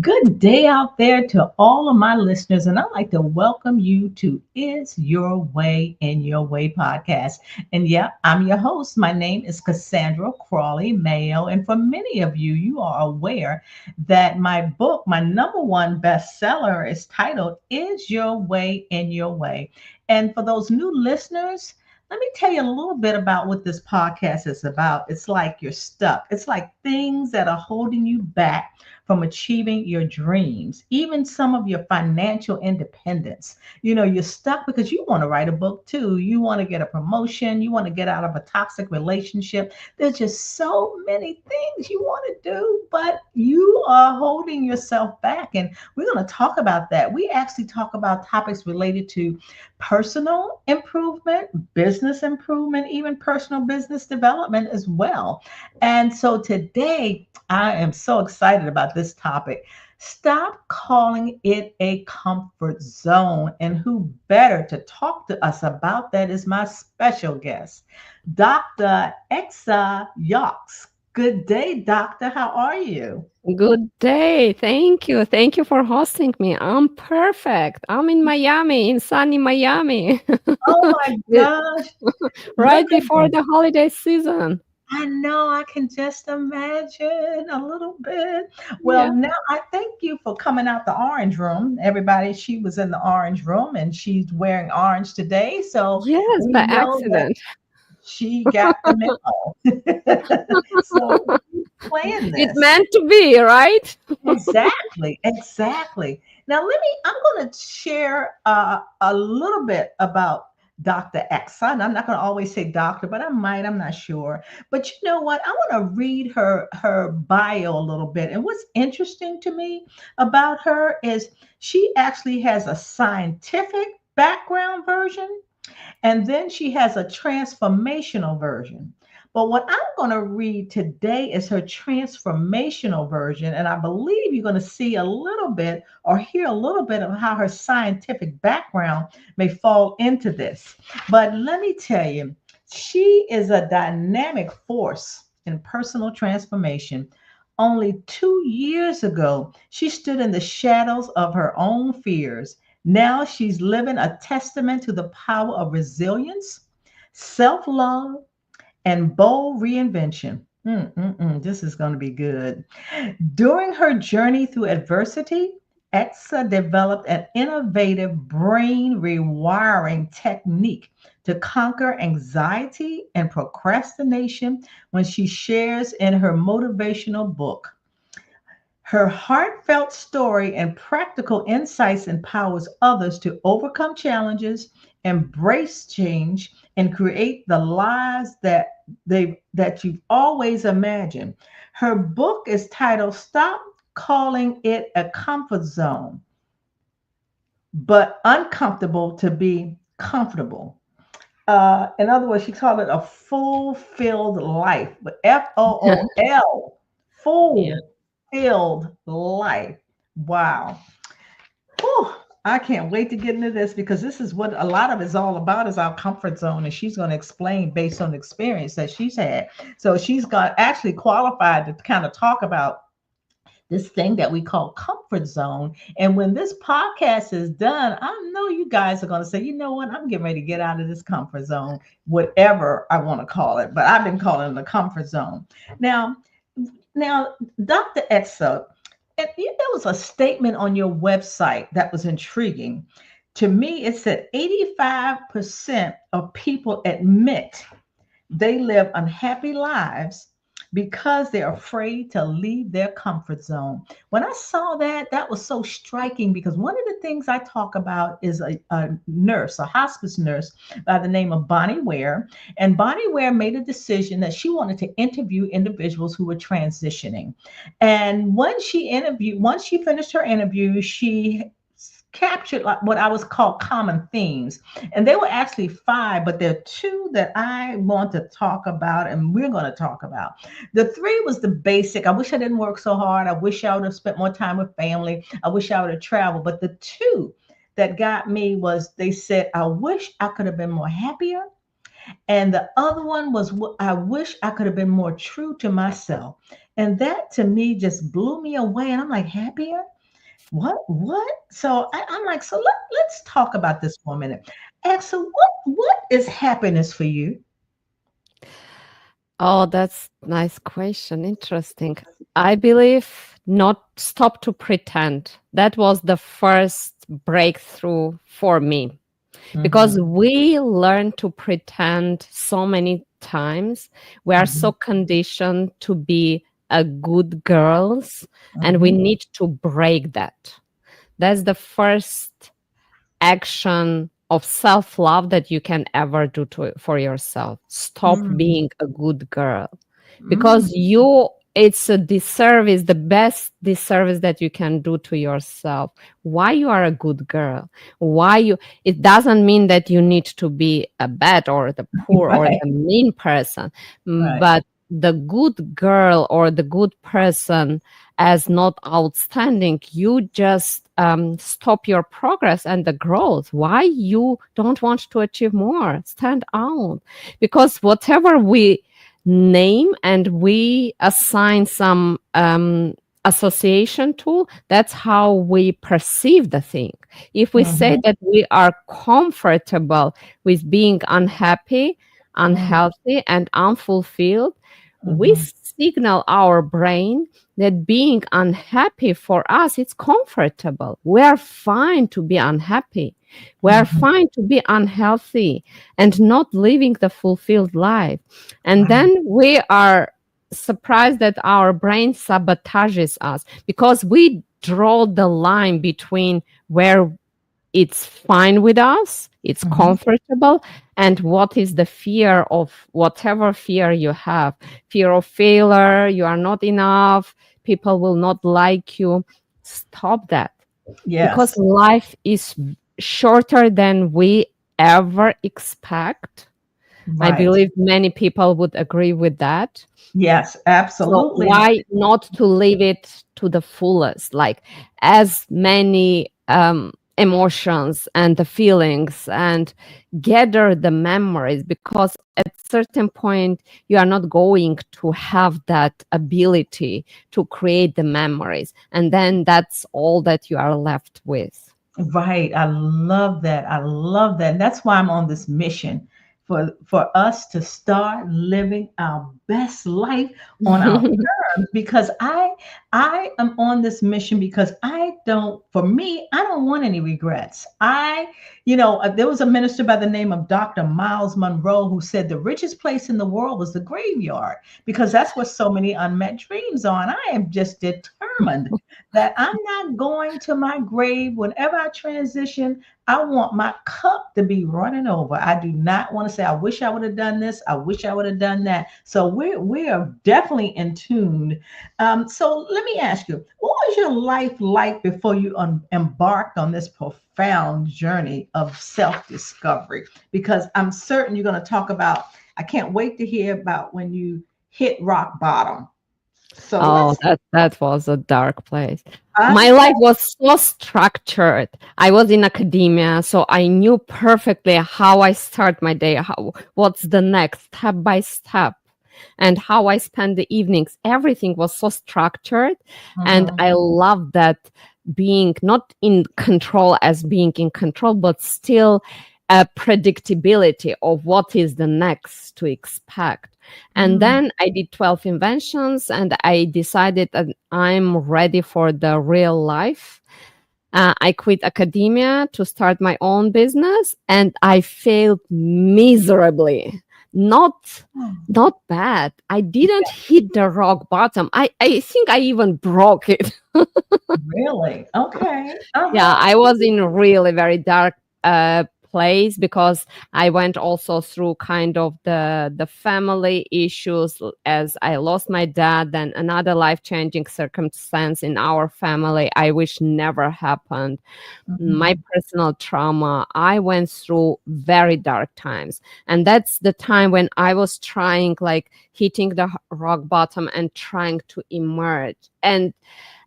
Good day out there to all of my listeners, and I'd like to welcome you to Is Your Way in Your Way podcast. And yeah, I'm your host. My name is Cassandra Crawley Mayo, and for many of you, you are aware that my book, my number one bestseller, is titled Is Your Way in Your Way. And for those new listeners, let me tell you a little bit about what this podcast is about. It's like you're stuck. It's like things that are holding you back from achieving your dreams, even some of your financial independence. You know, you're stuck because you want to write a book too. You want to get a promotion. You want to get out of a toxic relationship. There's just so many things you want to do, but you are holding yourself back. And we're going to talk about that. We actually talk about topics related to personal improvement, business improvement, even personal business development as well. And so today, I am so excited about this topic. Stop calling it a comfort zone. And who better to talk to us about that is my special guest, Dr. Axa Yox. Good day, doctor. How are you? Good day. Thank you. Thank you for hosting me. I'm perfect. I'm in Miami, in sunny Miami, Oh my It- gosh. Look right at before this. the holiday season. I know, I can just imagine a little bit. Well, Yeah. now I thank you for coming out the orange room. Everybody, she was in the orange room and she's wearing orange today. So Yes, we by know that accident. she got the memo. So keep playing It this. meant to be, right? Exactly, exactly. Now, I'm going to share a little bit about Dr. X. I'm not going to always say doctor, but I might, I'm not sure. But you know what? I want to read her bio a little bit. And what's interesting to me about her is she actually has a scientific background version and then she has a transformational version. But what I'm going to read today is her transformational version. And I believe you're going to see a little bit or hear a little bit of how her scientific background may fall into this. But let me tell you, she is a dynamic force in personal transformation. Only 2 years ago, she stood in the shadows of her own fears. Now she's living a testament to the power of resilience, self love, and bold reinvention. This is going to be good. During her journey through adversity, Exa developed an innovative brain rewiring technique to conquer anxiety and procrastination when she shares in her motivational book. Her heartfelt story and practical insights empowers others to overcome challenges, embrace change, and create the lives that you've always imagined. Her book is titled Stop Calling It a Comfort Zone, but Uncomfortable to Be Comfortable. In other words, she called it a fulfilled life, but FOOL, Yeah. fulfilled life. Wow. Whew. I can't wait to get into this because this is what a lot of it's all about is our comfort zone. And she's going to explain based on the experience that she's had. So she's got actually qualified to kind of talk about this thing that we call comfort zone. And when this podcast is done, I know you guys are going to say, you know what, I'm getting ready to get out of this comfort zone, whatever I want to call it. But I've been calling it the comfort zone. Now, now, Dr. Etzo, and there was a statement on your website that was intriguing. To me, it said 85% of people admit they live unhappy lives because they're afraid to leave their comfort zone. When I saw that, that was so striking because one of the things I talk about is a nurse, a hospice nurse by the name of Bonnie Ware. And Bonnie Ware made a decision that she wanted to interview individuals who were transitioning. And once she finished her interview, she captured like what I was called common themes. And they were actually five, but there are two that I want to talk about and we're going to talk about. The three was the basic. I wish I didn't work so hard. I wish I would have spent more time with family. I wish I would have traveled. But the two that got me was they said, I wish I could have been more happier. And the other one was, I wish I could have been more true to myself. And that to me just blew me away. And I'm like, happier? What? So I'm like, so let's talk about this for a minute. Axel, what is happiness for you? Oh, that's nice question. Interesting. I believe not stop to pretend. That was the first breakthrough for me because Mm-hmm, we learn to pretend so many times. We are mm-hmm, so conditioned to be a good girls, and we mm-hmm, need to break that. That's the first action of self love that you can ever do for yourself. Stop mm, being a good girl mm, because it's a disservice, the best disservice that you can do to yourself. Why you are a good girl? Why you, it doesn't mean that you need to be a bad or the poor or right, the mean person, right. but the good girl or the good person as not outstanding, you just stop your progress and the growth. Why you don't want to achieve more? Stand out. Because whatever we name and we assign some association to, that's how we perceive the thing. If we say Mm-hmm, that we are comfortable with being unhappy, mm-hmm, unhealthy, and unfulfilled, we mm-hmm, signal our brain that being unhappy for us it's comfortable. We are fine to be unhappy. We are mm-hmm, fine to be unhealthy and not living the fulfilled life. And right. then we are surprised that our brain sabotages us because we draw the line between where it's fine with us, it's Mm-hmm, comfortable, and what is the fear of whatever fear you have, fear of failure, you are not enough, people will not like you. Stop that because yes, life is shorter than we ever expect. I right. believe many people would agree with that. Yes, So absolutely. why not to live it to the fullest? Like as many emotions and the feelings and gather the memories because at certain point you are not going to have that ability to create the memories. And then that's all that you are left with. Right. I love that. I love that. And that's why I'm on this mission for us to start living our best life on our terms because I am on this mission because I don't for me I don't want any regrets. There was a minister by the name of Dr. Miles Monroe who said the richest place in the world was the graveyard because that's where so many unmet dreams are. And I am just determined that I'm not going to my grave. Whenever I transition, I want my cup to be running over. I do not want to say, I wish I would have done this. I wish I would have done that. So we are definitely in tune. So let me ask you, what was your life like before you embarked on this profound journey of self-discovery? Because I'm certain you're going to talk about, I can't wait to hear about when you hit rock bottom. So Oh, let's, that was a dark place. I'm My life telling was so structured. I was in academia, so I knew perfectly how I start my day, how what's the next step by step, and how I spend the evenings. Everything was so structured, and you. I love that being not in control as being in control, but still a predictability of what is the next to expect. And Mm, then I did 12 inventions and I decided that I'm ready for the real life. I quit academia to start my own business and I failed miserably. Not oh, not bad. I didn't hit the rock bottom. I think I even broke it. really? Okay. Yeah, Uh-huh. I was in really very dark place, because I went also through kind of the family issues, as I lost my dad, then another life-changing circumstance in our family I wish never happened. My Mhm. personal trauma, I went through very dark times. And that's the time when I was trying, like hitting the rock bottom and trying to emerge. And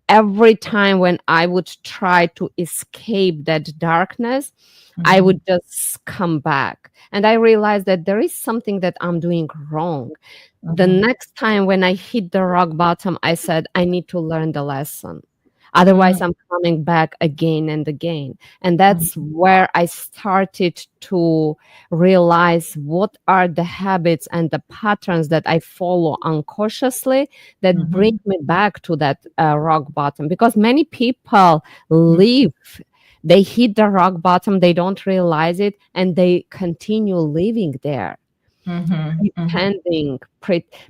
every time when I would try to escape that darkness, I would Mhm. just come back. And I realized that there is something that I'm doing wrong. The Mhm. next time when I hit the rock bottom, I said, I need to learn the lesson. Otherwise, Mhm. I'm coming back again and again. And that's where I started to realize what are the habits and the patterns that I follow unconsciously that bring Mhm. me back to that rock bottom. Because many people Mhm. leave, they hit the rock bottom, they don't realize it, and they continue living there Mhm. Mhm. pretending.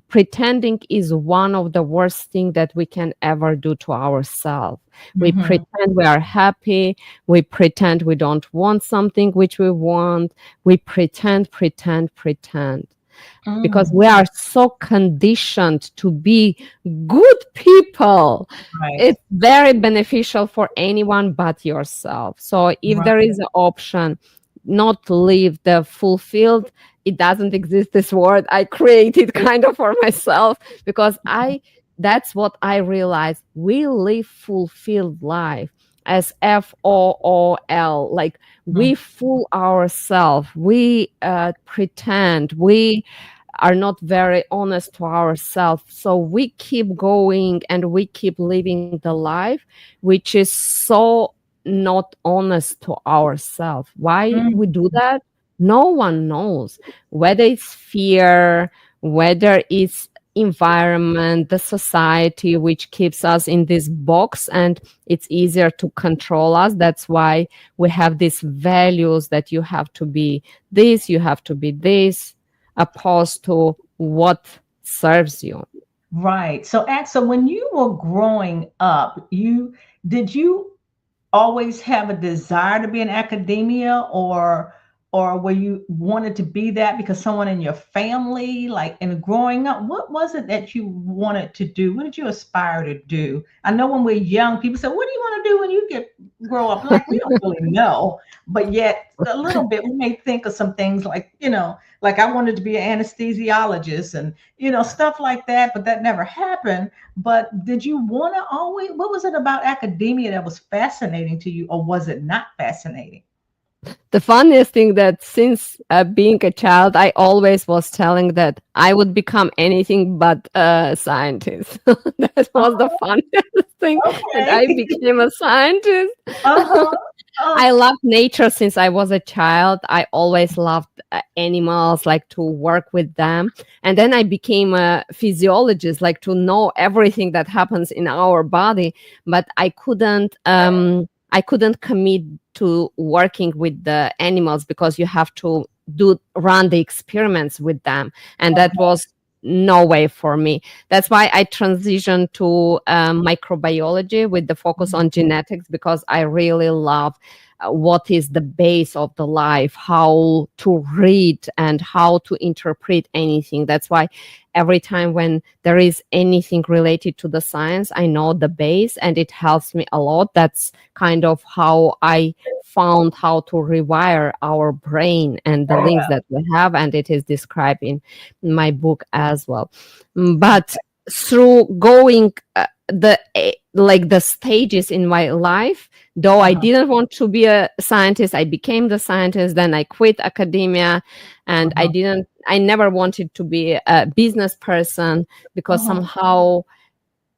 Pretending is one of the worst things that we can ever do to ourselves. We Mhm. pretend we are happy, we pretend we don't want something which we want, we pretend, because Mm. we are so conditioned to be good people. Right. It's very beneficial for anyone but yourself. So if there Right. is an option not to live the fulfilled, it doesn't exist, this word I created kind of for myself, because I that's what I realized. We live fulfilled life as FOOL, like we Mhm. fool ourselves, we pretend, we are not very honest to ourselves. So we keep going and we keep living the life which is so not honest to ourselves. Why Mm. we do that? No one knows. Whether it's fear, whether it's environment, the society which keeps us in this box and it's easier to control us. That's why we have these values that you have to be this, you have to be this, opposed to what serves you. Right. So, Axa, when you were growing up, you always have a desire to be in academia, or were you wanted to be that because someone in your family, like in growing up, what was it that you wanted to do? What did you aspire to do? I know when we're young, people say, what do you want to do when you get grow up? Like we don't really know, but yet a little bit we may think of some things like, like I wanted to be an anesthesiologist and stuff like that, but that never happened. But did you want to always, what was it about academia that was fascinating to you, or was it not fascinating? The funniest thing that since being a child, I always was telling that I would become anything but a scientist. That was the Oh, funniest thing, that I okay. became a scientist. Uh-huh. Oh, I love nature since I was a child. I always loved animals, like to work with them. And then I became a physiologist, like to know everything that happens in our body. But I couldn't commit to working with the animals because you have to do run the experiments with them, and that okay. was no way for me. That's why I transitioned to microbiology with the focus on genetics, because I really love what is the base of the life, how to read and how to interpret anything. That's why every time when there is anything related to the science, I know the base and it helps me a lot. That's kind of how I found how to rewire our brain and the links Yeah. that we have, and it is described in my book as well. But through going like the stages in my life, though I Uh-huh. didn't want to be a scientist, I became the scientist, then I quit academia, and Uh-huh. I never wanted to be a business person, because Uh-huh. somehow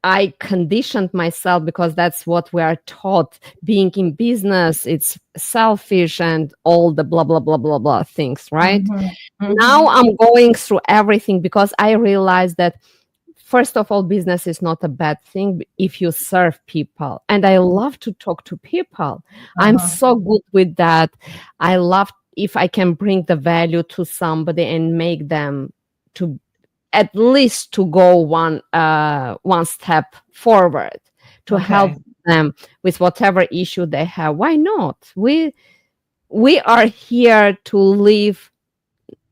I conditioned myself, because that's what we are taught. Being in business, it's selfish and all the blah blah blah blah blah things, right? Mhm. Now Mhm. I'm going through everything, because I realized that first of all, business is not a bad thing if you serve people. And I love to talk to people. I'm Uh-huh. so good with that. I love if I can bring the value to somebody and make them to at least to go one step forward, to help Okay. them with whatever issue they have. Why not? we are here to leave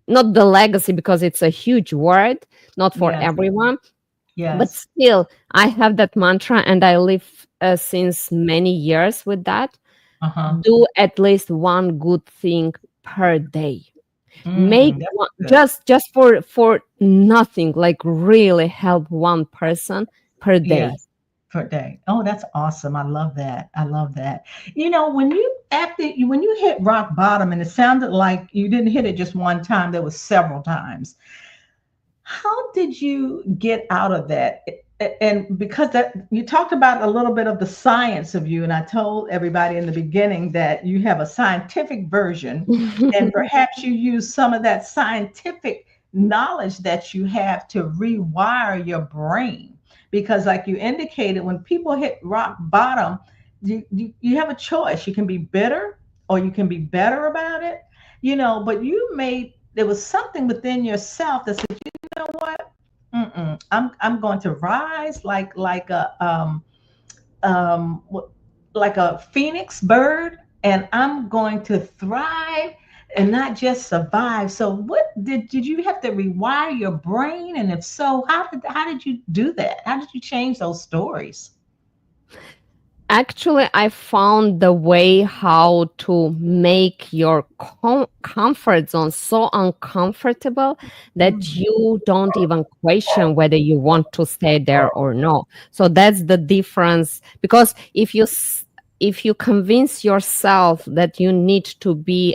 not the legacy, because it's a huge word, not for Yes, everyone, but yes. still I have that mantra, and I live since many years with that. Uh-huh. Do at least one good thing per day. Make That's one, good. just for nothing, like really help one person per day. Yes, per day. Oh, that's awesome. I love that. I love that. When when you hit rock bottom, and it sounded like you didn't hit it just one time, there was several times. How did you get out of that? And because that you talked about a little bit of the science of you, and I told everybody in the beginning that you have a scientific version, and perhaps you use some of that scientific knowledge that you have to rewire your brain. Because, like you indicated, when people hit rock bottom, you have a choice. You can be bitter or you can be better about it, but there was something within yourself that said, you know what? I'm going to rise um like a phoenix bird, and I'm going to thrive and not just survive. So what did you have to rewire your brain? And if so, how did you do that? How did you change those stories? Actually, I found the way how to make your comfort zone so uncomfortable that Mm, you don't even question whether you want to stay there or no. So that's the difference. Because if you convince yourself that you need to be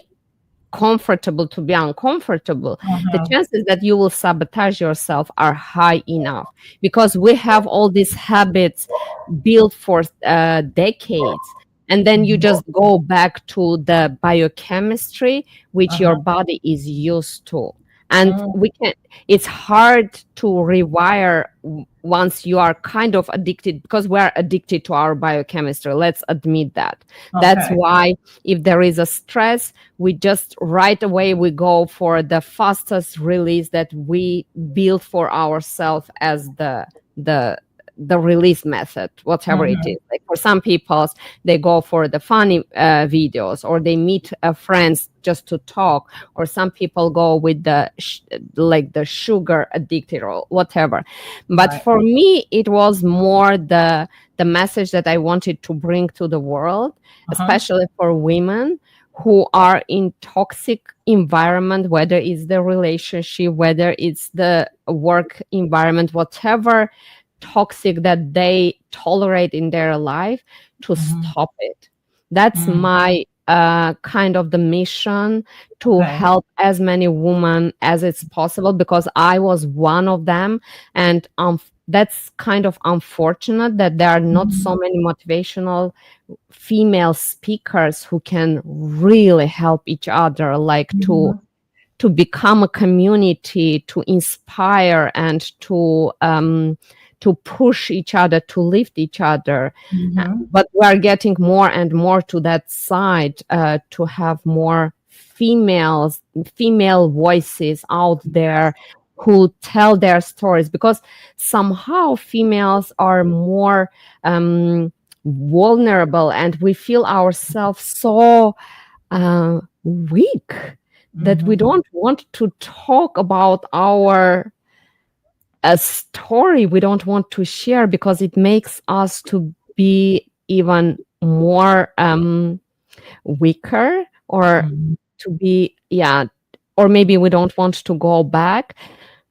comfortable to be uncomfortable, the uh-huh, chances that you will sabotage yourself are high enough, because we have all these habits built for decades, and then you mhm, just go back to the biochemistry which your uh-huh, body is used to. And mm, we can it's hard to rewire once you are kind of addicted, because we are addicted to our biochemistry, let's admit that. That's okay. why if there is a stress, we just right away we go for the fastest release that we build for ourselves as the release method, whatever it is. Mhm, Like for some people, they go for the funny videos, or they meet friends just to talk, or some people go with like the sugar addicted or whatever. But right. for me, it was more the message that I wanted to bring to the world, Uh-huh. especially for women who are in toxic environment, whether it's the relationship, whether it's the work environment, whatever toxic that they tolerate in their life, to Mhm, stop it. That's mm, my kind of the mission, to okay. help as many women as it's possible, because I was one of them. And that's kind of unfortunate that there are not Mhm, so many motivational female speakers who can really help each other, like mhm, to become a community, to inspire, and to push each other, to lift each other. mhm, But we are getting more and more to that side, to have more female voices out there who tell their stories, because somehow females are more vulnerable, and we feel ourselves so weak that we mhm, don't want to talk about our a story, we don't want to share, because it makes us to be even more weaker, or mhm. to be, yeah, or maybe we don't want to go back.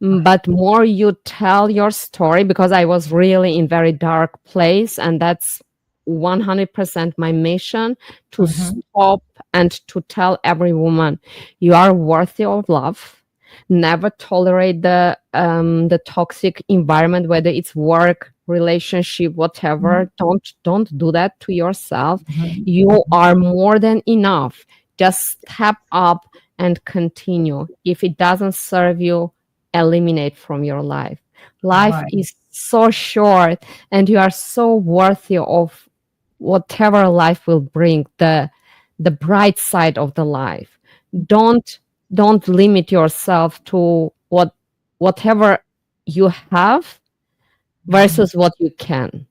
Right. But more you tell your story, because I was really in very dark place, and that's 100% my mission, to Mhm, stop and to tell every woman, you are worthy of love. Never tolerate the toxic environment, whether it's work, relationship, mhm, whatever. Don't do that to yourself. mhm, You are more than enough. Just step up and continue. If it doesn't serve you, eliminate from your life. Life right. is so short, and you are so worthy of whatever life will bring, the bright side of the life. Don't don't limit yourself to whatever you have Mhm. versus what you can.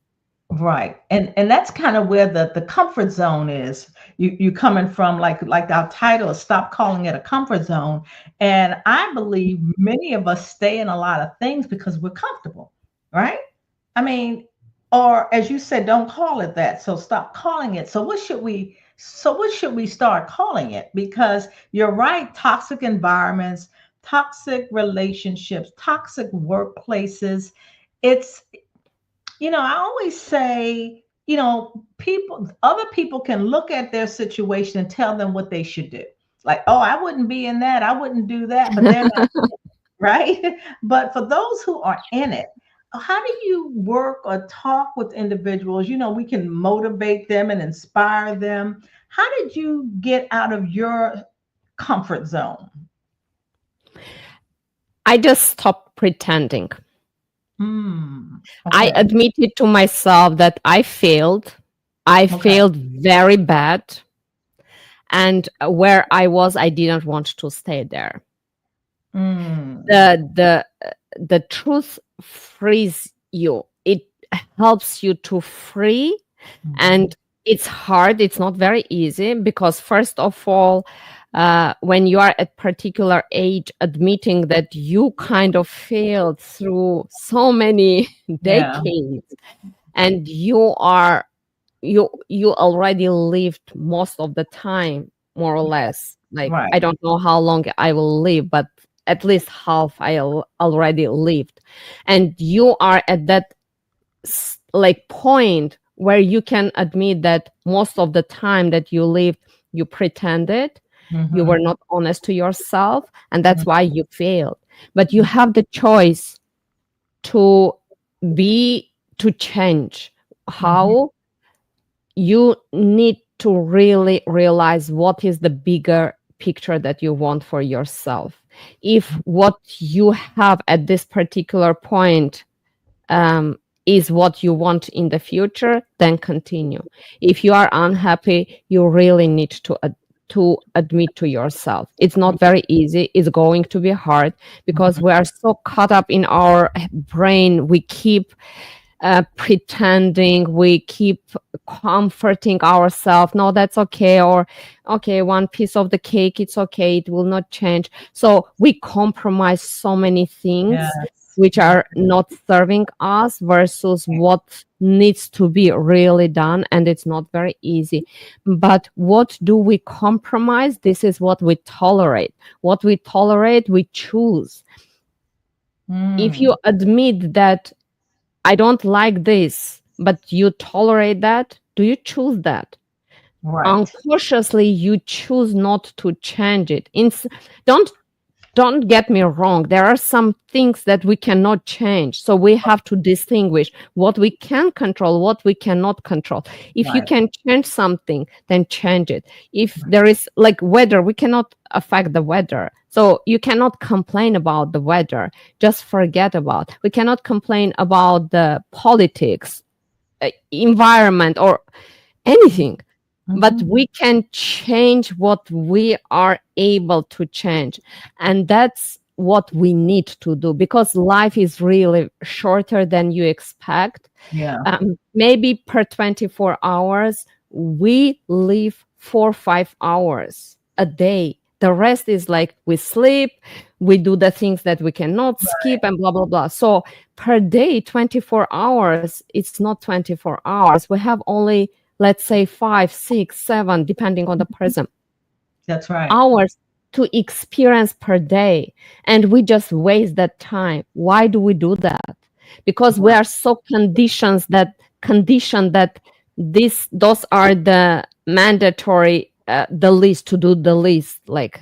Right. And that's kind of where the comfort zone is. You coming from, like our title, stop calling it a comfort zone. And I believe many of us stay in a lot of things because we're comfortable, right? I mean, or as you said, don't call it that. So stop calling it. So what should we start calling it? Because you're right, toxic environments, toxic relationships, toxic workplaces. It's I always say, other people can look at their situation and tell them what they should do. Like, oh, I wouldn't be in that, I wouldn't do that, but they're not, right? But for those who are in it, how do you work or talk with individuals? We can motivate them and inspire them. How did you get out of your comfort zone? I just stopped pretending. I Okay. admitted to myself that I failed. I Okay. failed very bad. And where I was, I didn't want to stay there. Mm. The truth frees you. It helps you to free, Mhm. and it's hard. It's not very easy because first of all, when you are at particular age, admitting that you kind of failed through so many Yeah. decades, and you already lived most of the time, more or less. Like, Right. I don't know how long I will live, but at least half already lived. And you are at that like point where you can admit that most of the time that you lived, you pretended, you were Hmm. not honest to yourself, and that's why you failed. But you have the choice to to change. Hmm. How? You need to really realize what is the bigger picture that you want for yourself. If what you have at this particular point is what you want in the future, then continue. If you are unhappy, you really need to admit to yourself. It's not very easy. It's going to be hard because we are so caught up in our brain. We keep pretending, we keep comforting ourselves. No, that's okay. Or, okay, one piece of the cake, it's okay. It will not change. So we compromise so many things Yes. which are not serving us versus what needs to be really done. And it's not very easy. But what do we compromise? This is what we tolerate. What we tolerate, we choose. If Mm. you admit that I don't like this, but you tolerate that, do you choose that? Right. Unconsciously, you choose not to change it. Don't don't get me wrong. There are some things that we cannot change. So we have to distinguish what we can control, what we cannot control. If you Right. can change something, then change it. If Right. there is like weather, we cannot affect the weather. So you cannot complain about the weather. Just forget about. We cannot complain about the politics, environment, or anything, but Hmm. we can change what we are able to change. And that's what we need to do because life is really shorter than you expect. Yeah. Maybe per 24 hours, we live 4 or 5 hours a day. The rest is like we sleep, we do the things that we cannot skip, and blah, blah, blah. So per day, 24 hours, it's not 24 hours. We have only, let's say, 5, 6, 7, depending on the person, That's right. hours to experience per day. And we just waste that time. Why do we do that? Because we Right. are so conditioned that those are the mandatory the least to do the least, like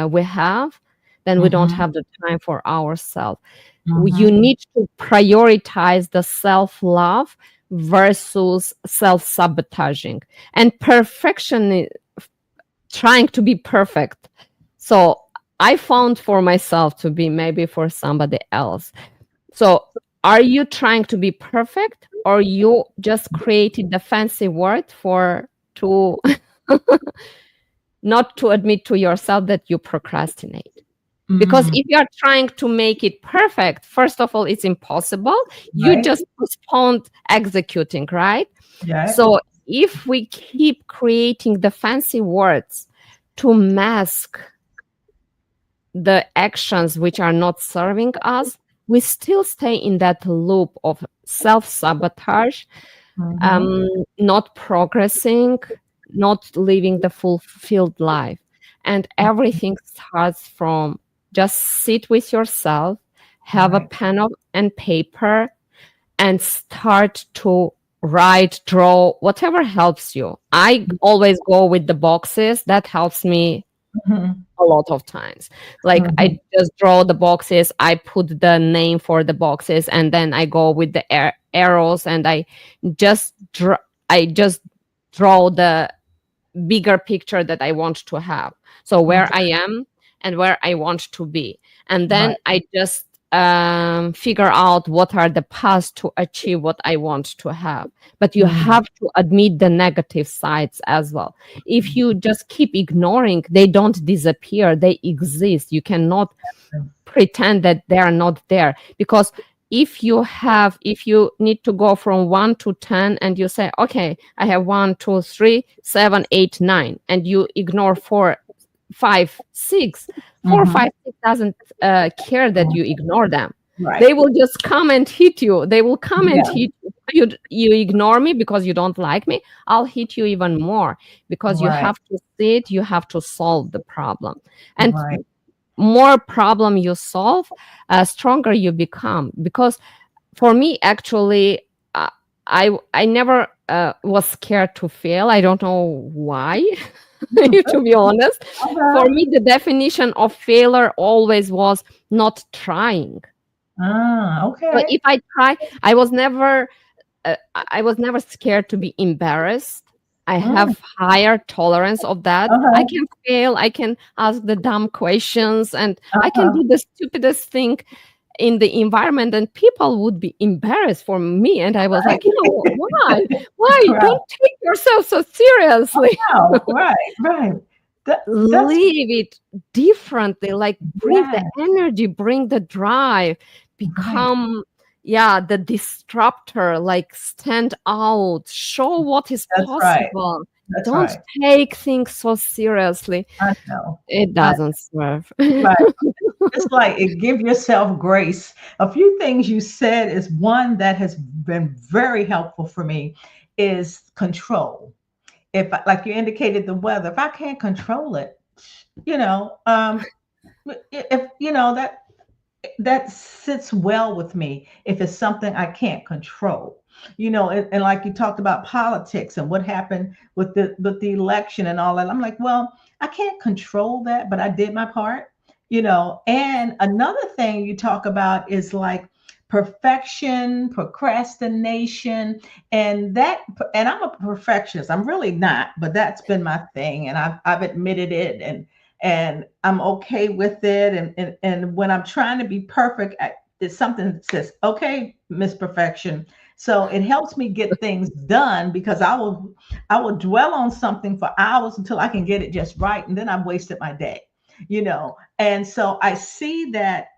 we have, then we don't Hmm. have the time for ourselves. You Hmm. need to prioritize the self-love versus self-sabotaging and perfection, trying to be perfect. So I found for myself to be, maybe for somebody else. So are you trying to be perfect, or you just created the fancy word for to not to admit to yourself that you procrastinate? Because Mm, if you are trying to make it perfect, first of all, it's impossible. You right. just postpone executing, right? Yeah. So if we keep creating the fancy words to mask the actions which are not serving us, we still stay in that loop of self sabotage, Mm-hmm. not progressing, not living the fulfilled life. And everything starts from just sit with yourself, have a Right. pen and paper, and start to write, draw, whatever helps you. I always go with the boxes. That helps me Mm-hmm. a lot of times. Like Mm-hmm. I just draw the boxes, I put the name for the boxes, and then I go with the arrows, and just draw. I just draw the bigger picture that I want to have. So where I am and where I want to be. And then Right. I just figure out what are the paths to achieve what I want to have. But you Mm-hmm. have to admit the negative sides as well. If you just keep ignoring, they don't disappear, they exist. You cannot pretend that they are not there, because if you need to go from 1 to 10 and you say, okay, I have 1, 2, 3, 7, 8, 9, and you ignore 4, 5, 6, 4, Mm-hmm. 5, 6 doesn't care that you ignore them. Right. They will just come and hit you. They will come and Yeah. hit you. You ignore me because you don't like me. I'll hit you even more, because you Right. have to see it. You have to solve the problem. And Right. more problem you solve, stronger you become. Because for me, actually, I never was scared to fail. I don't know why, to be honest. For Okay. me, the definition of failure always was not trying. Ah, So okay. if I try, I was never scared to be embarrassed. I Mm, have higher tolerance of that. I okay. can fail. I can ask the dumb questions, and I can Uh-huh. do the stupidest thing in the environment, and people would be embarrassed for me. And I was Right. like, why? Why? Right. Don't take yourself so seriously. Oh, right. Right. That's Live it differently, like bring the yeah. energy, bring the drive, Right. become, yeah, the disruptor, like stand out, show what is That's right. possible. That's Don't right. take things so seriously. I know. It I doesn't serve. right. It's like it give yourself grace. A few things you said is one that has been very helpful for me is control. If like you indicated the weather, if I can't control it, you know, if you know that sits well with me if it's something I can't control. And like you talked about politics and what happened with the election and all that. I'm like, well, I can't control that, but I did my part. And another thing you talk about is like perfection, procrastination, and that and I'm a perfectionist. I'm really not, but that's been my thing and I've admitted it and I'm okay with it. And when I'm trying to be perfect, it's something that says, okay, Miss Perfection. So it helps me get things done because I will dwell on something for hours until I can get it just right, and then I've wasted my day. And so I see that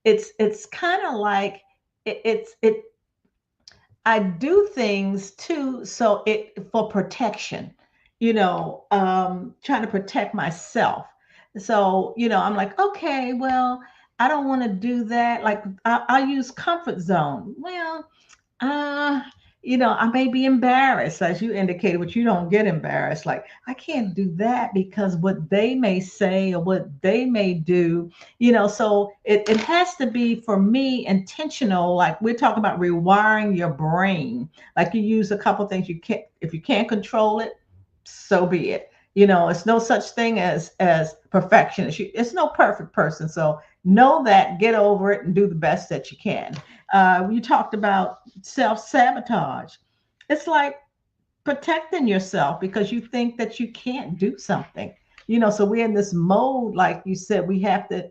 it's kind of like it I do things too, so it for protection, trying to protect myself. So, I'm like, okay, well, I don't want to do that. Like, I use comfort zone. Well, uh, I may be embarrassed, as you indicated, but you don't get embarrassed. Like, I can't do that because what they may say or what they may do. So it has to be for me intentional. Like we're talking about rewiring your brain. Like you use a couple things if you can't control it, so be it. It's no such thing as perfection. It's no perfect person. So know that, get over it, and do the best that you can. You talked about self-sabotage. It's like protecting yourself because you think that you can't do something. So we're in this mode, like you said,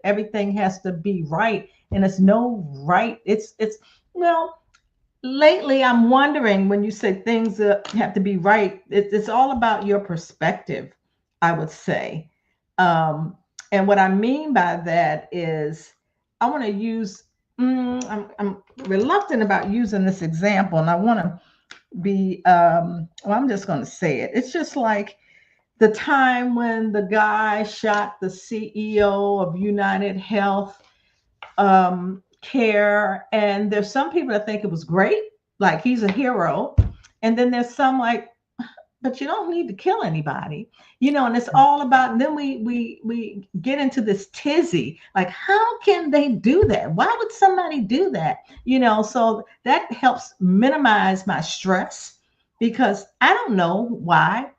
everything has to be right, and it's no right. Well, lately I'm wondering when you say things have to be right, it's all about your perspective, I would say. Um, And what I mean by that is, I want to use, I'm reluctant about using this example, and I want to be, well, I'm just going to say it. It's just like the time when the guy shot the CEO of United Health Care, and there's some people that think it was great, like he's a hero, and then there's some like, but you don't need to kill anybody, and it's all about, and then we get into this tizzy, like how can they do that, why would somebody do that, so that helps minimize my stress, because I don't know why.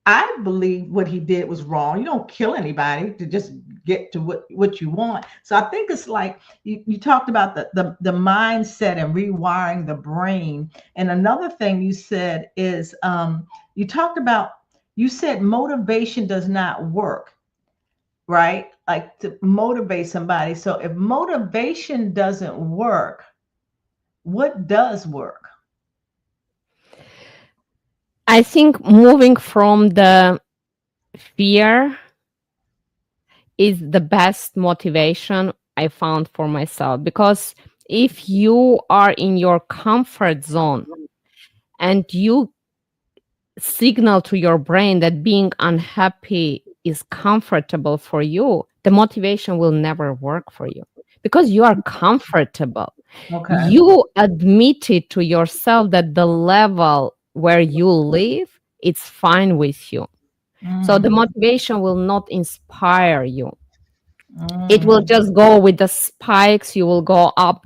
I believe what he did was wrong. You don't kill anybody to just get to what you want. So I think it's like you talked about the mindset and rewiring the brain. And another thing you said is, you talked about, you said motivation does not work, right? Like to motivate somebody. So if motivation doesn't work, what does work? I think moving from the fear is the best motivation I found for myself, because if you are in your comfort zone and you signal to your brain that being unhappy is comfortable for you, the motivation will never work for you because you are comfortable. Okay. You admitted to yourself that the level where you live, it's fine with you. So the Mm, motivation will not inspire you. It will mm, just go with the spikes. You will go up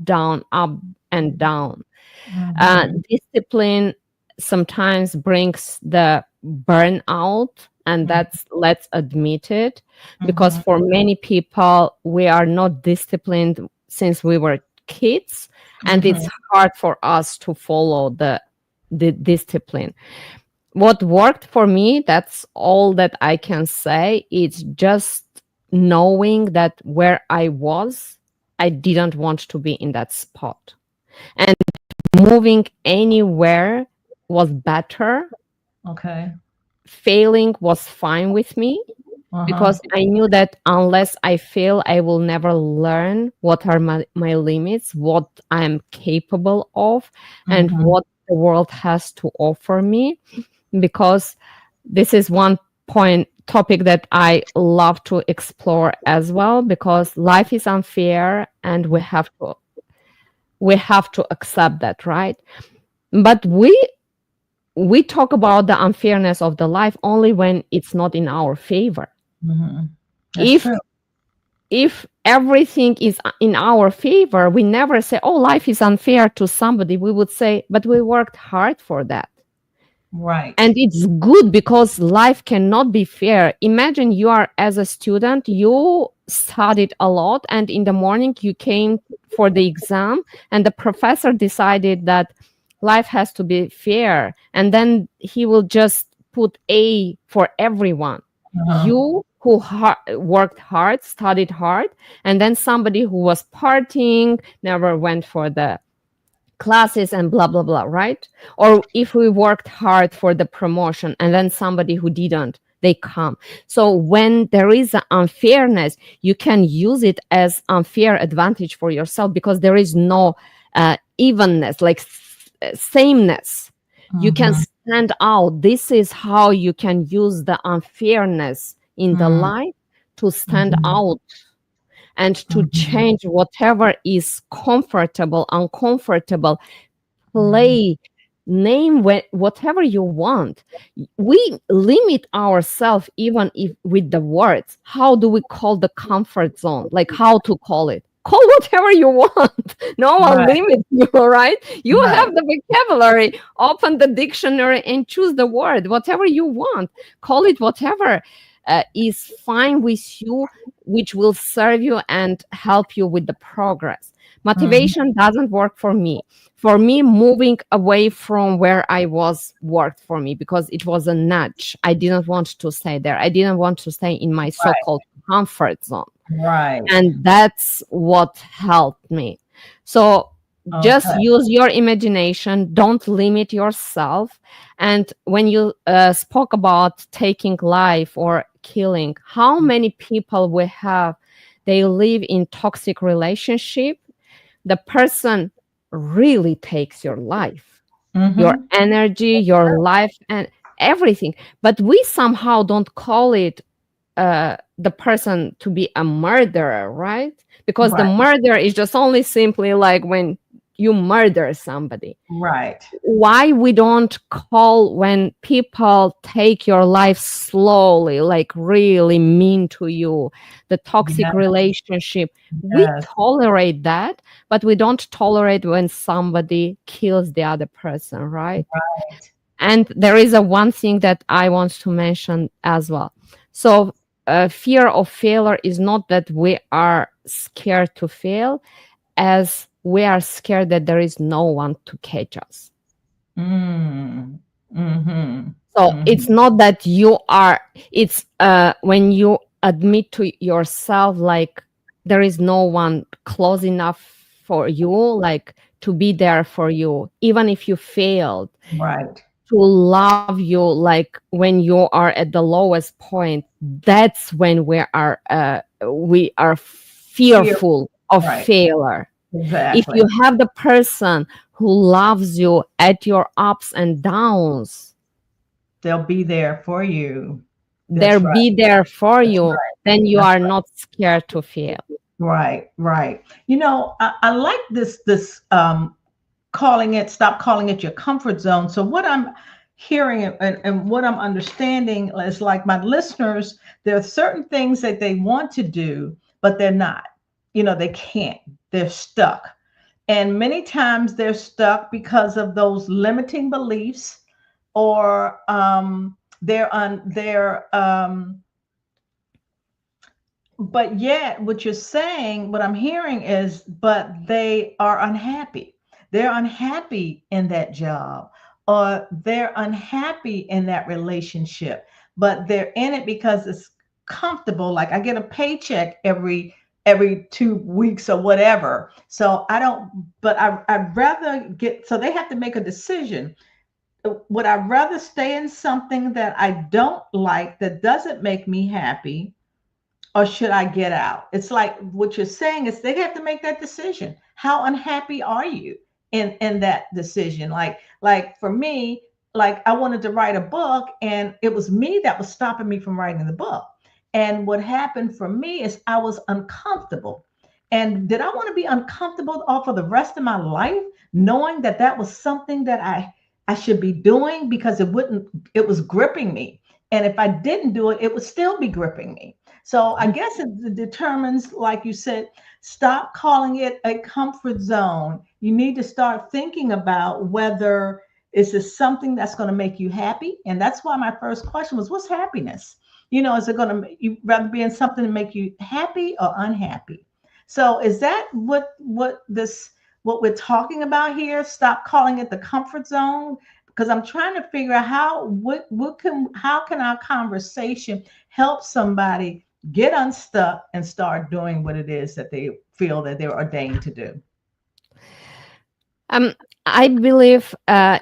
and down. mhm, Discipline sometimes brings the burnout, and mm, that's, let's admit it, because mhm, for many people, we are not disciplined since we were kids, and it's mhm. hard for us to follow the discipline. What worked for me, that's all that I can say, it's just knowing that where I was, I didn't want to be in that spot, and moving anywhere was better. Okay. Failing was fine with me, Uh-huh. because I knew that unless I fail, I will never learn what are my limits, what I'm capable of, and Mhm. what the world has to offer me. Because this is one point topic that I love to explore as well, because life is unfair and we have to accept that, right? But we talk about the unfairness of the life only when it's not in our favor. Mhm. That's if true. if everything is in our favor, we never say, oh, life is unfair to somebody. We would say, but we worked hard for that. Right. And it's good, because life cannot be fair. Imagine you are, as a student, you studied a lot, and in the morning you came for the exam, and the professor decided that life has to be fair, and then he will just put A for everyone. Uh-huh. You who worked hard, studied hard, and then somebody who was partying, never went for the classes and blah blah blah, right? Or if we worked hard for the promotion and then somebody who didn't, they come. So when there is an unfairness, you can use it as unfair advantage for yourself, because there is no evenness, like sameness. You can Mhm. stand out. This is how you can use the unfairness in the Mm, life to stand mhm, out and to mhm, change whatever is comfortable, uncomfortable. mhm. Play, name whatever you want. We limit ourselves even if with the words. How do we call the comfort zone? Like, how to call it? Call whatever you want. No one Right. limits you, right? You Right. have the vocabulary. Open the dictionary and choose the word, whatever you want. Call it whatever is fine with you, which will serve you and help you with the progress. Mhm. Motivation doesn't work for me. For me, moving away from where I was worked for me, because it was a nudge. I didn't want to stay there. I didn't want to stay in my Right. so-called comfort zone. Right. And that's what helped me. So just Okay. use your imagination, don't limit yourself. And when you spoke about taking life or self-killing. How many people we have, they live in toxic relationship. The person really takes your life, your Mm-hmm. energy, your life, and everything. But we somehow don't call it the person to be a murderer, right? Because the Right. murder is just only simply like when you murder somebody. Right. Why we don't call when people take your life slowly, like really mean to you, the toxic Yes. relationship? We Yes. tolerate that, but we don't tolerate when somebody kills the other person, right? Right. And there is a one thing that I want to mention as well. So fear of failure is not that we are scared to fail, as we are scared that there is no one to catch us. Mm. Mm-hmm. So it's Mm-hmm. not that you are, it's when you admit to yourself, like, there is no one close enough for you, like to be there for you, even if you failed, Right. to love you, like when you are at the lowest point. That's when we are Fear. fearful of Right. failure. If Exactly. you have the person who loves you at your ups and downs, They'll be there for you. they'll That's right. be there for That's you, right. then you That's are not scared to fail. right. Right. I like this calling it, stop calling it your comfort zone. So what I'm hearing and what I'm understanding is, like, my listeners, there are certain things that they want to do, but they're not. They can't. They're stuck. And many times they're stuck because of those limiting beliefs, or but yet what you're saying, what I'm hearing is, but they are unhappy. They're unhappy in that job, or they're unhappy in that relationship, but they're in it because it's comfortable. Like, I get a paycheck every 2 weeks or whatever. So I don't, but I'd rather get, so they have to make a decision. Would I rather stay in something that I don't like, that doesn't make me happy, or should I get out? It's like what you're saying is they have to make that decision. How unhappy are you in that decision? Like for me, like, I wanted to write a book, and it was me that was stopping me from writing the book. And what happened for me is I was uncomfortable. And did I want to be uncomfortable all for the rest of my life, knowing that that was something that I should be doing, because it was gripping me. And if I didn't do it, it would still be gripping me. So I guess it determines, like you said, stop calling it a comfort zone. You need to start thinking about whether is this something that's going to make you happy. And that's why my first question was, what's happiness? Is it going to make you rather be in something to make you happy or unhappy? So is that what we're talking about here? Stop calling it the comfort zone, because I'm trying to figure out how can our conversation help somebody get unstuck and start doing what it is that they feel that they're ordained to do. Um, I believe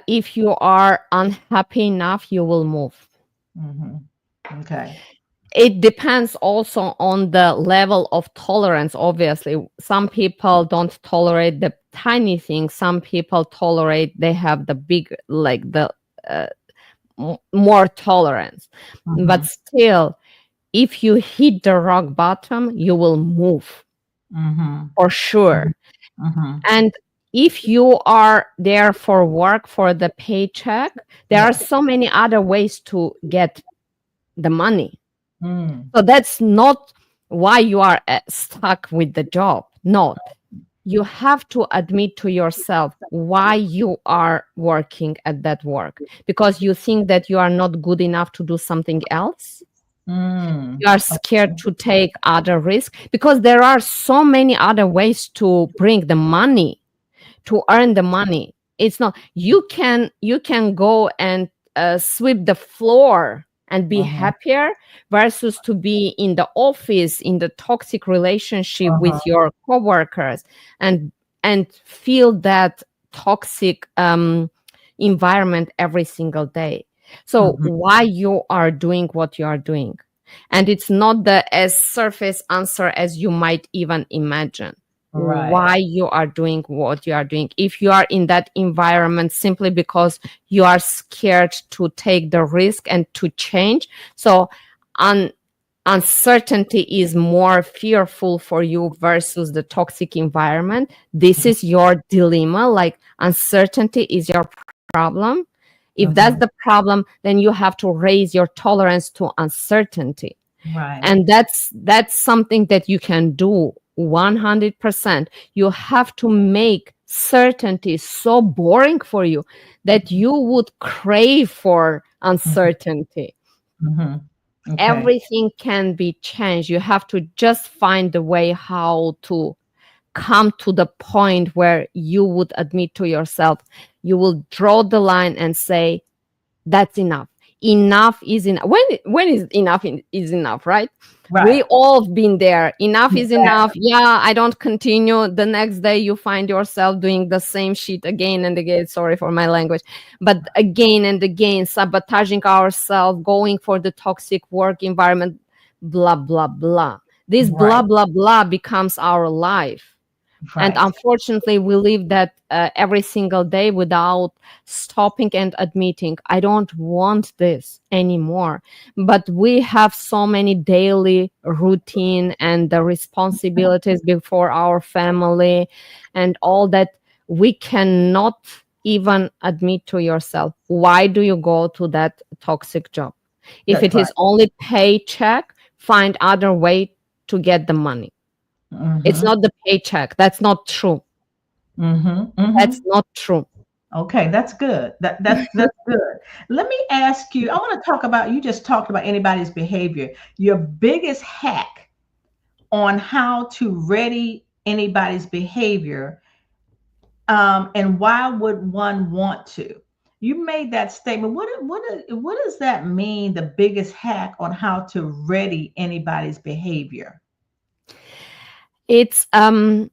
if you are unhappy enough, you will move. Hmm. Okay. It depends also on the level of tolerance. Obviously, some people don't tolerate the tiny things. Some people tolerate, they have the big, like the uh, more tolerance. But Hmm. still, if you hit the rock bottom, you will move Hmm. for sure. Hmm. And if you are there for work, for the paycheck, there are Yeah. so many other ways to get the money. Mm. So that's not why you are stuck with the job. No, you have to admit to yourself why you are working at that work, because you think that you are not good enough to do something else. Mm. You are scared to take other risks, because there are so many other ways to bring the money, to earn the money. It's not, you can go and sweep the floor and be Uh-huh. happier, versus to be in the office in the toxic relationship Uh-huh. with your coworkers, and feel that toxic environment every single day. So Hmm. why you are doing what you are doing? And it's not the as surface answer as you might even imagine Right. why you are doing what you are doing. If you are in that environment simply because you are scared to take the risk and to change, so uncertainty is more fearful for you versus the toxic environment. This is your dilemma. Like, uncertainty is your problem. If that's the Mm-hmm. problem, then you have to raise your tolerance to uncertainty. Right. And that's something that you can do 100%. You have to make certainty so boring for you that you would crave for uncertainty. Mm-hmm. Okay. Everything can be changed. You have to just find the way how to come to the point where you would admit to yourself, you will draw the line and say, that's enough. Enough is enough. When is enough is enough, right? We Right. all been there. Enough is enough. Exactly. Yeah, I don't continue. The next day you find yourself doing the same shit again and again. Sorry for my language. But again and again, sabotaging ourselves, going for the toxic work environment, blah, blah, blah. This blah, Right. blah, blah becomes our life. And Right. unfortunately, we live that every single day without stopping and admitting, I don't want this anymore. But we have so many daily routine and the responsibilities before our family and all that we cannot even admit to yourself. Why do you go to that toxic job? If That's it right. is only paycheck, find other way to get the money. It's Mm-hmm. not the paycheck. That's not true. Mm-hmm. That's Mm-hmm. not true. Okay, that's good. That's good. Let me ask you, I want to talk about, you just talked about anybody's behavior. Your biggest hack on how to ready anybody's behavior, and why would one want to? You made that statement. What does that mean? The biggest hack on how to ready anybody's behavior. It's why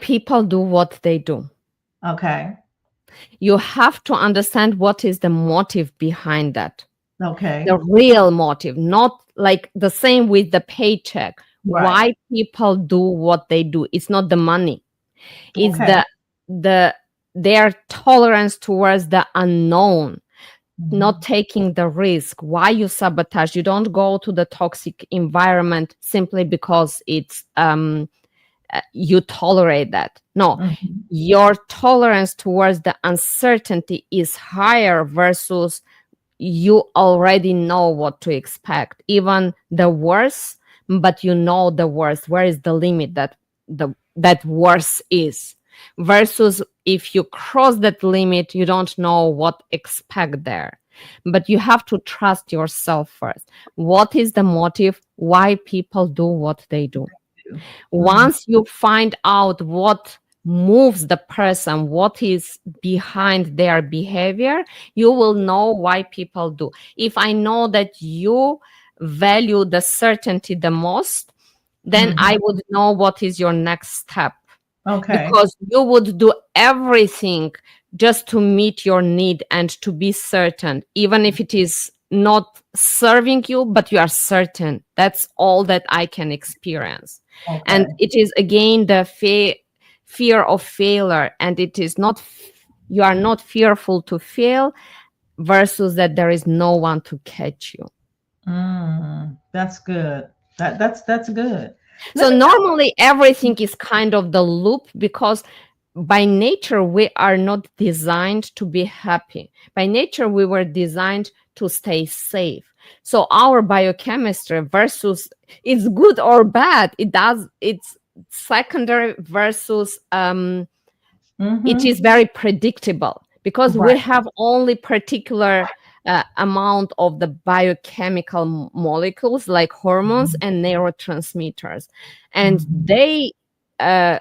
people do what they do. Okay. You have to understand what is the motive behind that. The Okay. real motive, not like the same with the paycheck. Right. Why people do what they do. It's not the money. It's Okay. the their tolerance towards the unknown, not Mhm. taking the risk. Why you sabotage? You don't go to the toxic environment simply because it's you tolerate that. No, Mhm. your tolerance towards the uncertainty is higher versus you already know what to expect, even the worst, but you know the worst. Where is the limit that worse is? Versus if you cross that limit, you don't know what expect there. But you have to trust yourself first. What is the motive? Why people do what they do? Mhm. Once you find out what moves the person, what is behind their behavior, you will know why people do. If I know that you value the certainty the most, then Mhm. I would know what is your next step, Okay. because you would do everything just to meet your need and to be certain, even if it is not serving you, but you are certain that's all that I can experience. And Okay. it is again the fear of failure, and it is not you are not fearful to fail versus that there is no one to catch you. That's good. That's good. Let So me talk. normally everything is kind of the loop, because by nature we are not designed to be happy. By nature we were designed to stay safe. So our biochemistry versus it's good or bad, it's secondary versus it Mm-hmm. is very predictable, because we Right. have only particular amount of the biochemical molecules like hormones and neurotransmitters, and Mhm. uh,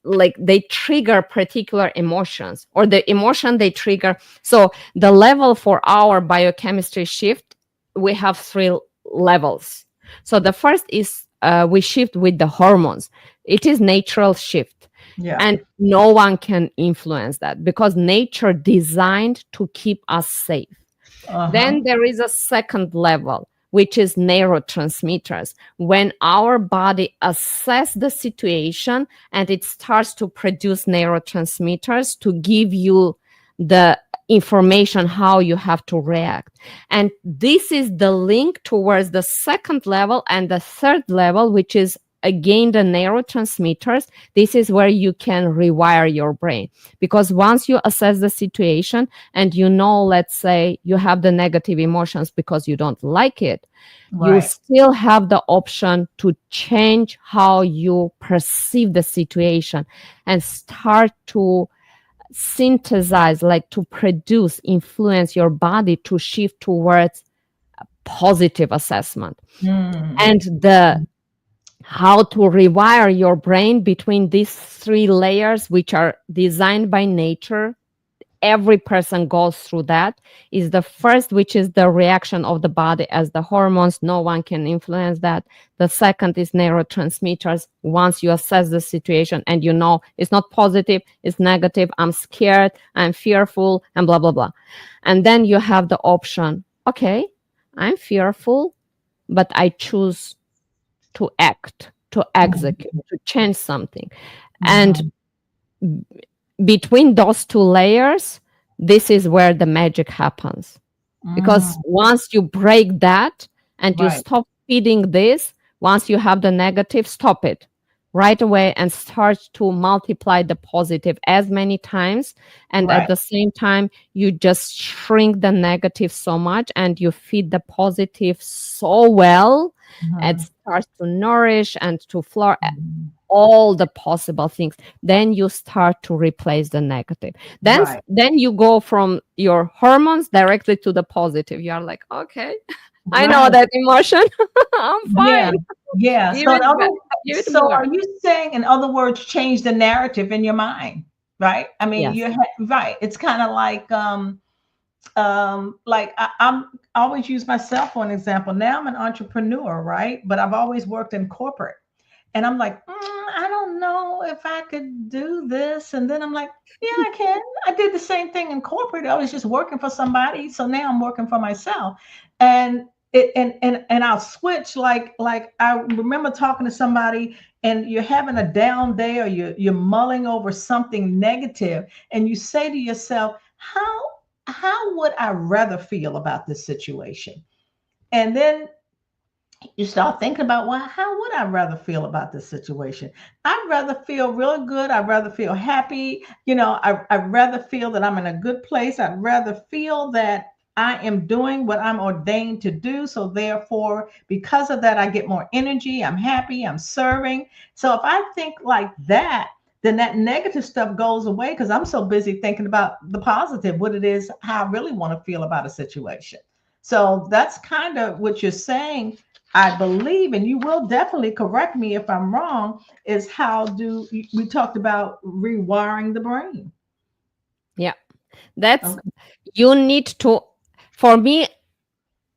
like they trigger particular emotions, or the emotion they trigger. So the level for our biochemistry shift, we have three levels. So the first is we shift with the hormones. It is natural shift, Yeah. and no one can influence that because nature designed to keep us safe. Uh-huh. Then there is a second level, which is neurotransmitters. When our body assess the situation and it starts to produce neurotransmitters to give you the information how you have to react. And this is the link towards the second level and the third level, which is again the neurotransmitters. This is where you can rewire your brain, because once you assess the situation and you know, let's say you have the negative emotions because you don't like it, you Right. still have the option to change how you perceive the situation and start to synthesize, like to produce, influence your body to shift towards positive assessment. Mm. And the how to rewire your brain between these three layers, which are designed by nature, every person goes through that, is the first, which is the reaction of the body as the hormones. No one can influence that. The second is neurotransmitters. Once you assess the situation and you know it's not positive, it's negative, I'm scared, I'm fearful, and blah, blah, blah. And then you have the option, okay, I'm fearful, but I choose to act, to execute, Mhm. to change something. And Mhm. between those two layers, this is where the magic happens. Because Mm. once you break that and you Right. stop feeding this, once you have the negative, stop it right away and start to multiply the positive as many times. And at Right. the same time, you just shrink the negative so much and you feed the positive so well. It Mhm. starts to nourish and to flourish Mhm. all the possible things. Then you start to replace the negative. then Right. then you go from your hormones directly to the positive. You are like, okay, I know Right. that emotion. I'm Yeah. fine. Yeah. give So in it back other give it so more. are you saying, in other words, change the narrative in your mind, right? I mean, Yes. right. It's kind of like I always use myself for an example. Now I'm an entrepreneur, right? But I've always worked in corporate. And I'm like, I don't know if I could do this. And then I'm like, yeah, I can. I did the same thing in corporate. I was just working for somebody. So now I'm working for myself. And and I'll switch, like I remember talking to somebody, and you're having a down day, or you're mulling over something negative, and you say to yourself, how would I rather feel about this situation? And then you start thinking about, well, how would I rather feel about this situation? I'd rather feel real good. I'd rather feel happy. I'd rather feel that I'm in a good place. I'd rather feel that I am doing what I'm ordained to do. So therefore, because of that, I get more energy. I'm happy. I'm serving. So if I think like that, then that negative stuff goes away, because I'm so busy thinking about the positive, what it is, how I really want to feel about a situation. So that's kind of what you're saying, I believe, and you will definitely correct me if I'm wrong, is how do we talked about rewiring the brain. Yeah, that's, Okay. you need to, for me,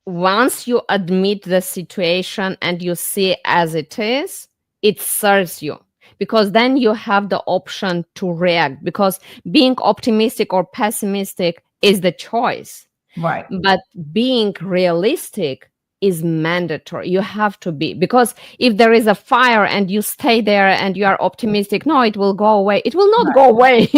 once you admit the situation and you see it as it serves you, because then you have the option to react, because being optimistic or pessimistic is the choice. Right. But being realistic is mandatory. You have to be, because if there is a fire and you stay there and you are optimistic, no, it will go away. It will not Right. go away.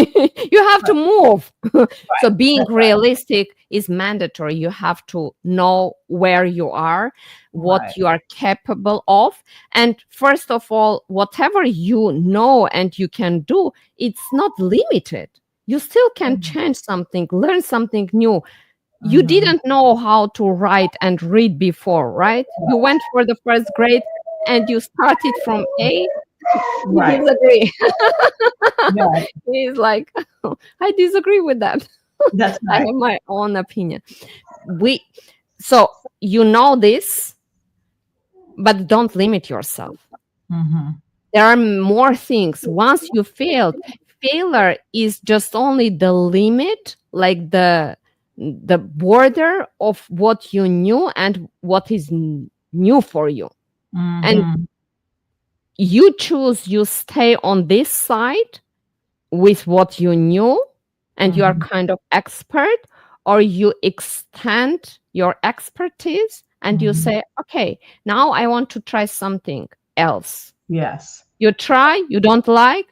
You have to Right. move. So Right. being That's right. realistic is mandatory. You have to know where you are, what Right. you are capable of. And first of all, whatever you know and you can do, it's not limited. You still can change something, learn something new. You Mm-hmm. didn't know how to write and read before, right? You went for the first grade and you started from A. You Right. disagree. Right. He's like, I disagree with that. That's I right. have my own opinion. We so you know this, but don't limit yourself. Mm-hmm. There are more things. Once you failed, failure is just only the limit, like the border of what you knew and what is new for you. And Mm-hmm. you choose, you stay on this side with what you knew and you are Mm-hmm. kind of expert, or you extend your expertise and you Mhm. say, okay, now I want to try something else. Yes. You try, you don't like,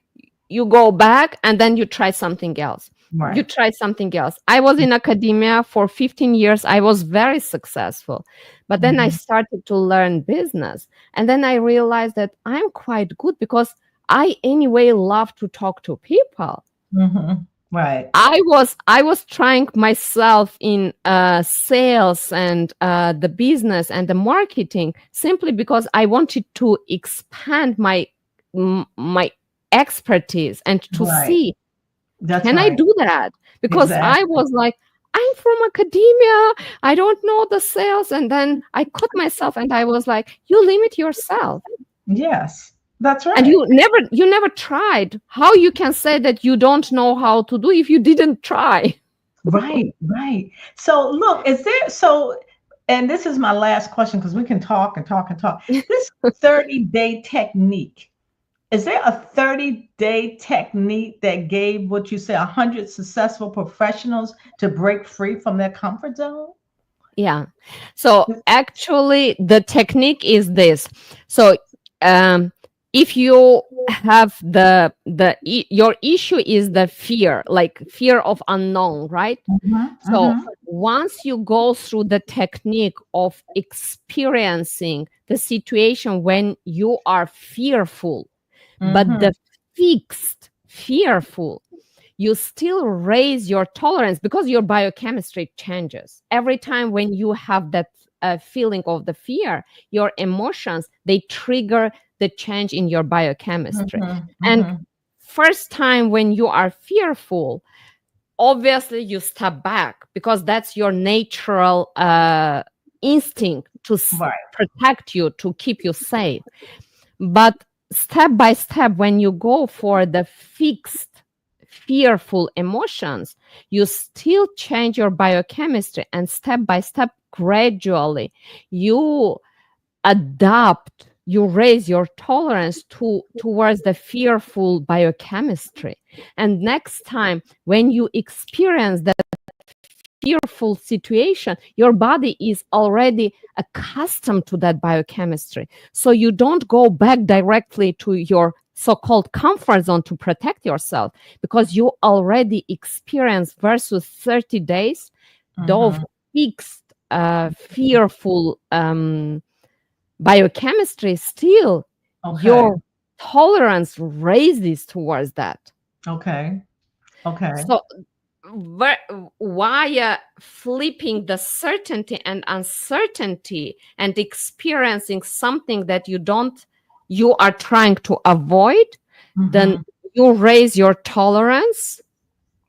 you go back and then you try something else. You Right. try something else. I was in academia for 15 years. I was very successful. But then I Mhm. started to learn business. And then I realized that I'm quite good because I anyway love to talk to people. Mhm. Right. I was trying myself in sales and the business and the marketing simply because I wanted to expand my expertise and to Right. see, That's can I right. do that? Because I Exactly. was like, I'm from academia, I don't know the sales, and then I cut myself and I was like, you limit yourself Yes. That's and right. you never tried. How you can say that you don't know how to do if you didn't try? Right. Right. So look, is there so and this is my last question because we can talk and talk and talk. This 30-day technique. Is there a 30-day technique that gave what you say 100 successful professionals to break free from their comfort zone? Yeah. So actually, the technique is this. So um, if you have your issue is the fear, like fear of unknown, right? Mhm, So mhm, once you go through the technique of experiencing the situation when you are fearful, but mhm. the fixed fearful, you still raise your tolerance because your biochemistry changes every time when you have that feeling of the fear. Your emotions, they trigger the change in your biochemistry. Mhm, And mhm. first time when you are fearful, obviously you step back because that's your natural instinct to Right. protect you, to keep you safe. But step by step, when you go for the fixed, fearful emotions, you still change your biochemistry, and step by step, gradually, you adapt, you raise your tolerance towards the fearful biochemistry. And next time when you experience that fearful situation, your body is already accustomed to that biochemistry. So you don't go back directly to your so-called comfort zone to protect yourself because you already experienced versus 30 days, those Mhm. fixed, fearful biochemistry. Still, Okay. your tolerance raises towards that. Okay. Okay. So via flipping the certainty and uncertainty and experiencing something that you are trying to avoid, then Mhm. you raise your tolerance,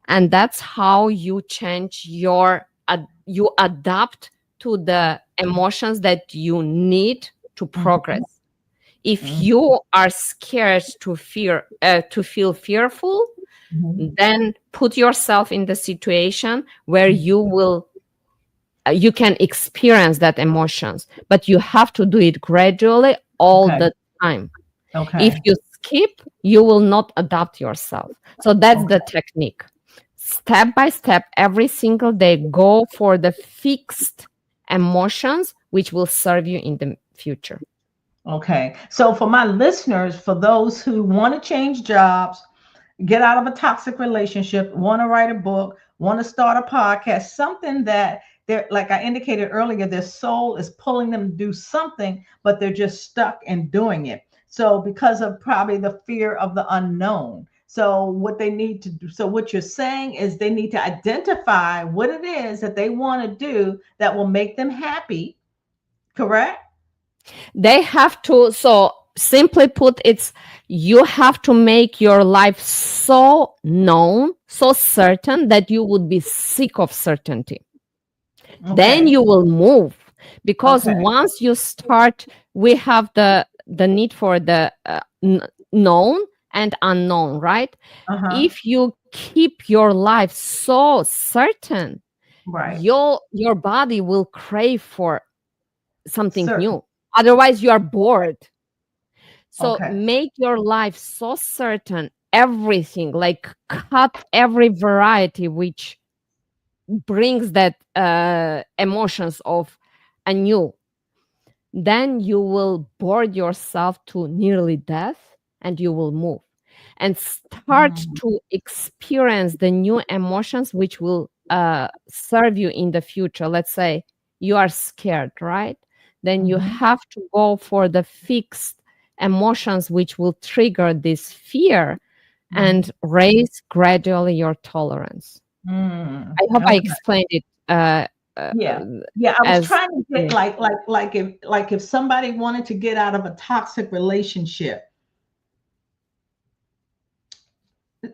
and that's how you change you adapt to the emotions that you need to Mhm. progress. If Mhm. you are scared to feel fearful, Mhm. then put yourself in the situation where Mhm. you can experience that emotions, but you have to do it gradually all Okay. the time. If Okay. you skip, you will not adapt yourself. So that's the Okay. technique. Step by step, every single day, go for the fixed emotions which will serve you in the future. Okay. So for my listeners, for those who want to change jobs, get out of a toxic relationship, want to write a book, want to start a podcast, something that they're like I indicated earlier, their soul is pulling them to do something, but they're just stuck in doing it. So because of probably the fear of the unknown. So what they need to do, so what you're saying is they need to identify what it is that they want to do that will make them happy, correct? They have to, so simply put, it's you have to make your life so known, so certain that you would be sick of certainty. Then Okay. you will move, because Okay. once you start, we have the need for the known and unknown, right? Uh-huh. If you keep your life so certain, Right. your body will crave for something Certain. new. Otherwise, you are bored. So Okay. make your life so certain, everything, like cut every variety which brings that emotions of anew, then you will board yourself to nearly death and you will move and start Mm-hmm. to experience the new emotions which will serve you in the future. Let's say you are scared, right? Then you Mm-hmm. have to go for the fixed emotions which will trigger this fear and raise gradually your tolerance. I hope I Okay. explained it uh, Yeah. Yeah. I was as trying to get like if somebody wanted to get out of a toxic relationship,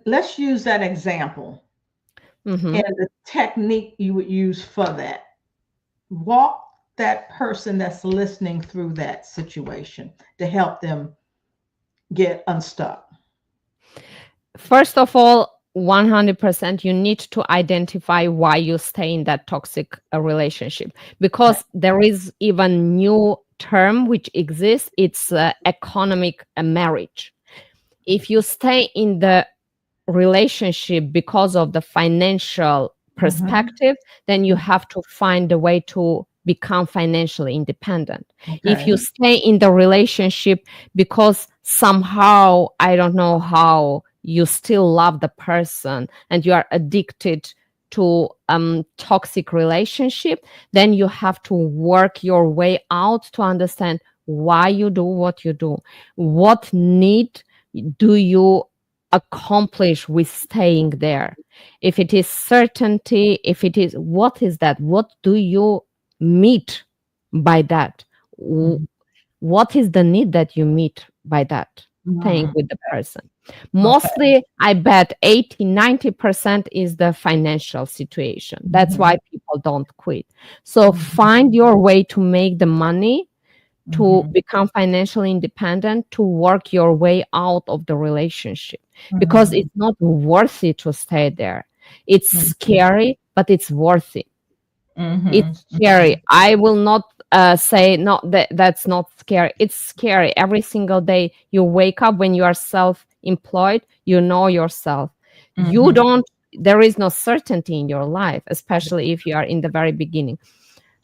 let's use that example Mhm. and the technique you would use for that. Walk that person that's listening through that situation to help them get unstuck. First of all, 100% you need to identify why you stay in that toxic relationship, Right. because there is even new term which exists. It's economic marriage. If you stay in the relationship because of the financial Mm-hmm. perspective, then you have to find a way to become financially independent. If you Okay. stay in the relationship because somehow, I don't know how, you still love the person and you are addicted to toxic relationship, then you have to work your way out to understand why you do what you do. What need do you accomplish with staying there? If it is certainty, if it is, what is that? What do you meet by that? Mhm. What is the need that you meet by that? Staying Mhm. with the person. Okay. Mostly, I bet 80-90% is the financial situation. That's Mhm. why people don't quit. So Mhm. find your way to make the money, to Mhm. become financially independent, to work your way out of the relationship, because Mhm. it's not worthy to stay there. It's Mhm. scary, but it's worthy. Mhm. It's scary. I will not say no, that's not scary. It's scary. Every single day you wake up, when you are self-employed, you know yourself. You Mhm. don't, there is no certainty in your life, especially if you are in the very beginning,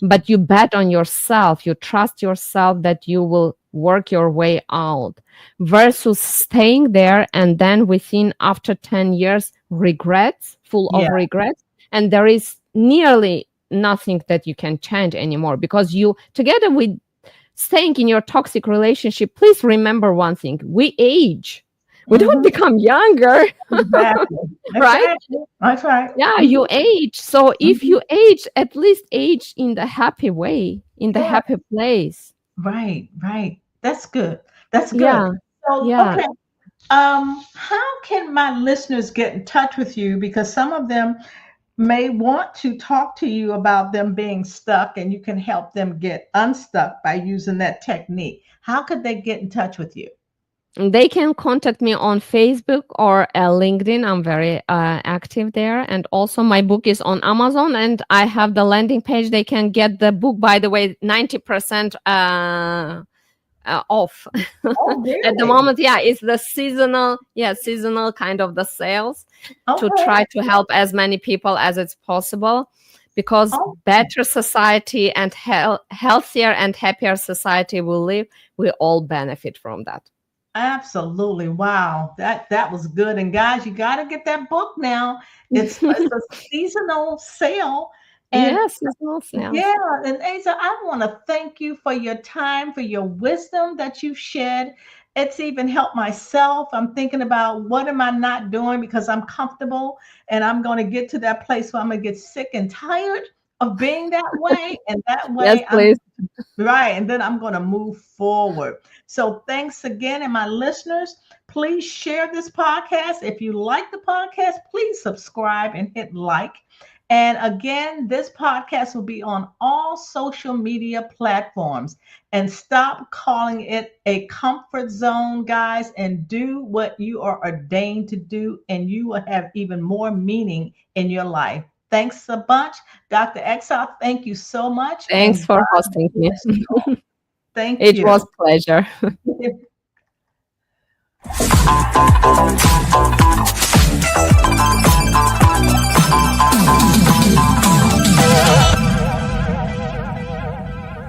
but you bet on yourself, you trust yourself that you will work your way out, versus staying there and then within after 10 years regrets, full of Yeah. regrets, and there is nearly nothing that you can change anymore, because you, together with staying in your toxic relationship, please remember one thing: we age, we don't Mhm. become younger. Exactly. Right? Exactly. That's right. Yeah, Mhm. you age. So if Mhm. you age, at least age in the happy way, in the Yeah. happy place. Right. Right. That's good. That's good. Yeah. So, Yeah. okay. How can my listeners get in touch with you? Because some of them may want to talk to you about them being stuck, and you can help them get unstuck by using that technique. How could they get in touch with you? They can contact me on Facebook or LinkedIn. I'm very active there. And also, my book is on Amazon, and I have the landing page. They can get the book, by the way, 90% off Oh, at the really? moment. Yeah, it's the seasonal, yeah, seasonal kind of the sales, to Okay. try to help as many people as it's possible, because Oh, better society and healthier and happier society will live, we all benefit from that. absolutely. Wow. That was good. And guys, you got to get that book now. It's a seasonal sale. And Yes, seasonal yeah, sales. and Asa, I want to thank you for your time, for your wisdom that you've shared. It's even helped myself. I'm thinking about what am I not doing because I'm comfortable, and I'm going to get to that place where I'm going to get sick and tired of being that way. And that Yes, way I'm please. right. And then I'm going to move forward. So thanks again. And my listeners, please share this podcast. If you like the podcast, please subscribe and hit like. And again, this podcast will be on all social media platforms. And stop calling it a comfort zone, guys, and do what you are ordained to do, and you will have even more meaning in your life. Thanks a bunch. Dr. Exile, thank you so much. Thanks And for God hosting me. bless you all. Thank It was you. pleasure.